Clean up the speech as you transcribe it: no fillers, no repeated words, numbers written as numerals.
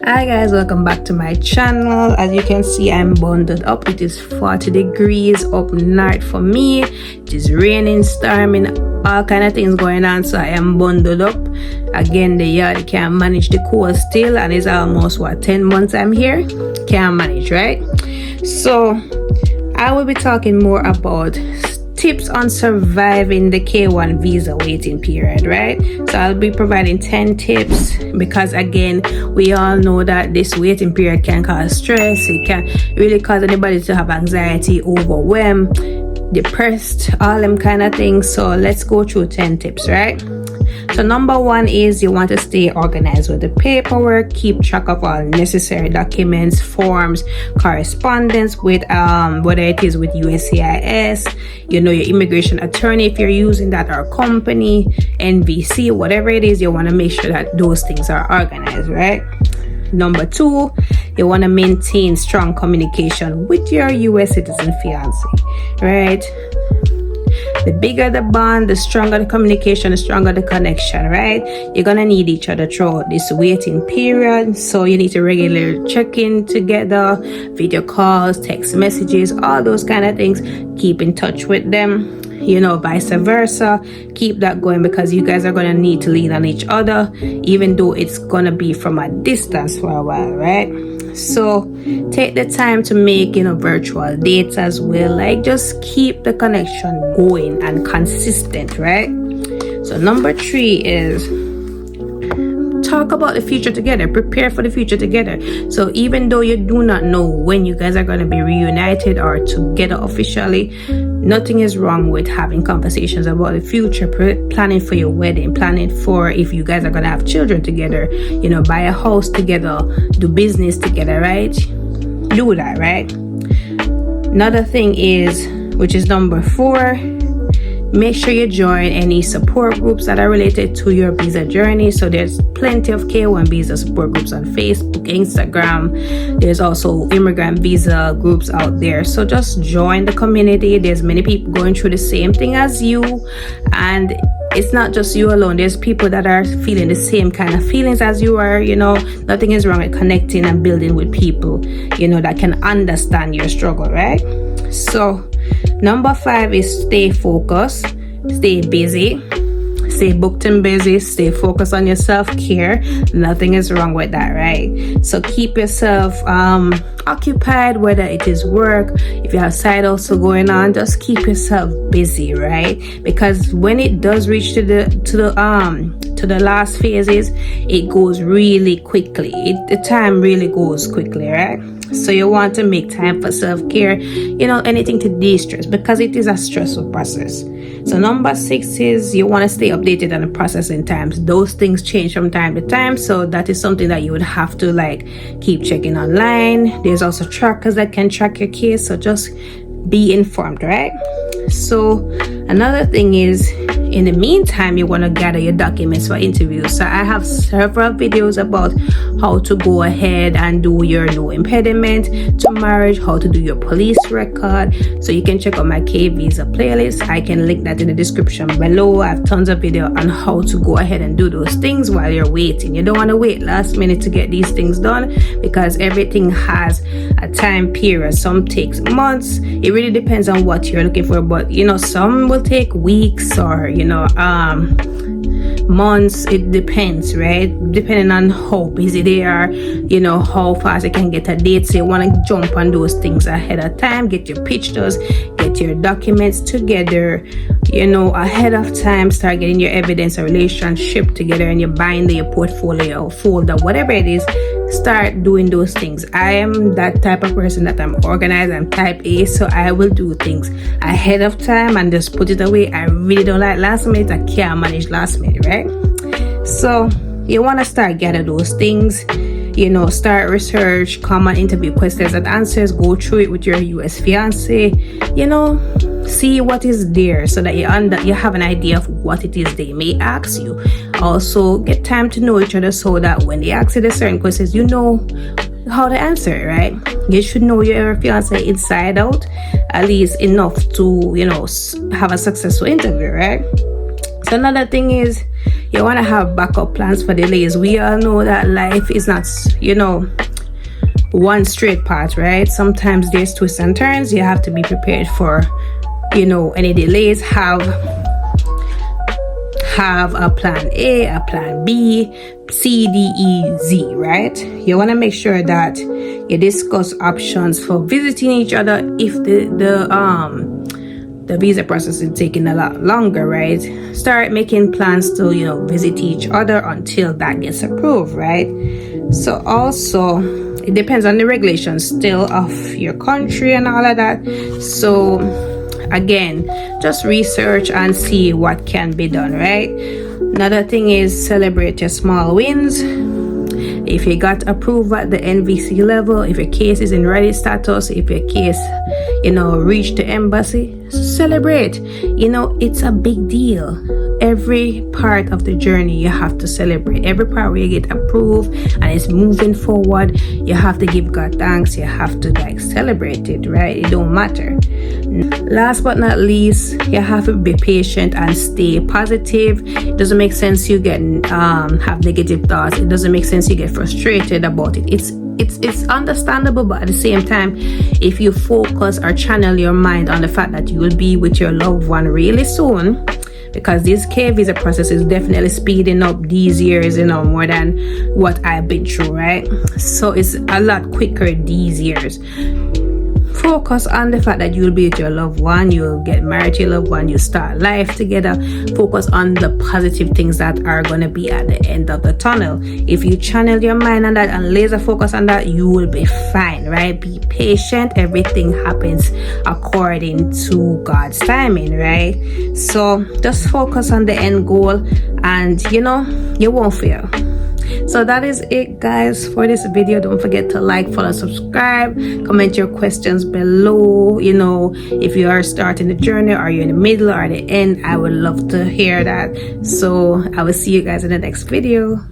Hi guys, welcome back to my channel. As you can see, I'm bundled up. It is 40 degrees up north for me. It is raining, storming, all kind of things going on, so I am bundled up. Again, the yard can't manage the cold still, and it's almost 10 months I'm here. Can't manage, right? So I will be talking more about tips on surviving the K1 visa waiting period, right? So I'll be providing 10 tips because again, we all know that this waiting period can cause stress. It can really cause anybody to have anxiety, overwhelmed, depressed, all them kind of things. So let's go through 10 tips, right? So number one is you want to stay organized with the paperwork. Keep track of all necessary documents, forms, correspondence with whether it is with USCIS, your immigration attorney if you're using that, or company, NVC, whatever it is. You want to make sure that those things are organized, right? Number two, you want to maintain strong communication with your US citizen fiance, right? The bigger the bond, the stronger the communication, the stronger the connection, right? You're gonna need each other throughout this waiting period, so you need to regularly check in together, video calls, text messages, all those kind of things. Keep in touch with them, vice versa. Keep that going because you guys are gonna need to lean on each other, even though it's gonna be from a distance for a while, right? So take the time to make virtual dates as well. Like, just keep the connection going and consistent, right? So number three is talk about the future together. Prepare for the future together. So even though you do not know when you guys are going to be reunited or together officially, nothing is wrong with having conversations about the future, planning for your wedding, planning for if you guys are going to have children together, buy a house together, do business together, right? Do that, right? Another thing is, which is number four, make sure you join any support groups that are related to your visa journey. So there's plenty of K1 visa support groups on Facebook, Instagram. There's also immigrant visa groups out there. So just join the community. There's many people going through the same thing as you, and it's not just you alone. There's people that are feeling the same kind of feelings as you are. Nothing is wrong with connecting and building with people that can understand your struggle, right? So number five is stay focused, stay busy, stay booked and busy, stay focused on your self-care. Nothing is wrong with that, right? So keep yourself occupied, whether it is work, if you have side also going on, just keep yourself busy, right? Because when it does reach to the last phases, it goes really quickly. The time really goes quickly, right? So you want to make time for self-care, anything to de-stress, because it is a stressful process. So number six is you want to stay updated on the processing times. Those things change from time to time, so that is something that you would have to keep checking online. There's also trackers that can track your case, so just be informed, right? So another thing is, in the meantime, you want to gather your documents for interviews. So I have several videos about how to go ahead and do your no impediment to marriage, how to do your police record. So you can check out my K visa playlist. I can link that in the description below. I have tons of video on how to go ahead and do those things while you're waiting. You don't want to wait last minute to get these things done, because everything has a time period. Some takes months. It really depends on what you're looking for, but some will take weeks or months. It depends, right? Depending on how busy they are, how fast they can get a date. So you want to jump on those things ahead of time. Get your pictures, get your documents together, ahead of time. Start getting your evidence or relationship together, and your binder, your portfolio, folder, whatever it is. Start doing those things. I am that type of person that I'm organized. I'm type A, so I will do things ahead of time and just put it away. I really don't like last minute. I can't manage last minute, right? So you want to start gather those things, start research, common interview questions and answers, go through it with your US fiance, see what is there so that you have an idea of what it is they may ask you. Also get time to know each other so that when they ask you the certain questions, you know how to answer it, right? You should know your fiance inside out, at least enough to have a successful interview, right? So another thing is you want to have backup plans for delays. We all know that life is not, you know, one straight path, right? Sometimes there's twists and turns. You have to be prepared for, you know, any delays. Have a plan A, a plan B, C, D, E, Z, right? You want to make sure that you discuss options for visiting each other if the visa process is taking a lot longer, right? Start making plans to, you know, visit each other until that gets approved, right? So also it depends on the regulations still of your country and all of that. So again, just research and see what can be done, right? Another thing is celebrate your small wins. If you got approved at the NVC level, if your case is in ready status, if your case, you know, reached the embassy, celebrate. You know, it's a big deal. Every part of the journey you have to celebrate. Every part where you get approved and it's moving forward, you have to give God thanks. You have to like celebrate it, right? It don't matter. Last but not least, you have to be patient and stay positive. It doesn't make sense you get have negative thoughts. It doesn't make sense you get frustrated about it. It's understandable, but at the same time, if you focus or channel your mind on the fact that you will be with your loved one really soon, because this K visa process is definitely speeding up these years, you know, more than what I've been through, right? So it's a lot quicker these years. Focus on the fact that you'll be with your loved one, you'll get married to your loved one, you start life together. Focus on the positive things that are going to be at the end of the tunnel. If you channel your mind on that and laser focus on that, you will be fine, right? Be patient. Everything happens according to God's timing, right? So just focus on the end goal and, you know, you won't fail. So that is it, guys, for this video. Don't forget to like, follow, subscribe, comment your questions below. You know, if you are starting the journey or you're in the middle or the end, I would love to hear that. So I will see you guys in the next video.